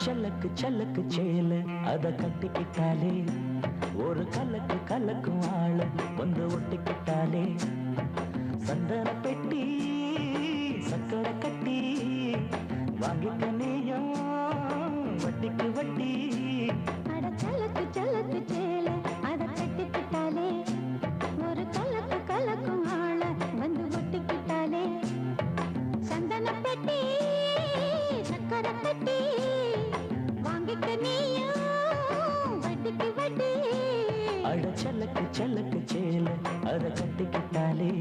செல்லக்கு செல்லக்கு சேல அத கட்டிக்கிட்டாலே ஒரு கலக்கு கலக்கும் ஆள வந்து ஒட்டிக்கிட்டாலே சந்தன பெட்டி சக்கரை கட்டி வாங்கிக்க நீயும் வட்டிக்கு வட்டி அட செல்லக்கு செல்லக்கு சேல அத கட்டிக்கிட்டாலே ஒரு கலக்கு கலக்கும் ஆள வந்து ஒட்டிக்கிட்டாலே சந்தன பெட்டி சக்கரை கட்டி வாங்கிக்க நீயும் வட்டிக்கு வட்டி அட செல்லக்கு செல்லக்கு சேல அத கட்டிக்கிட்டாலே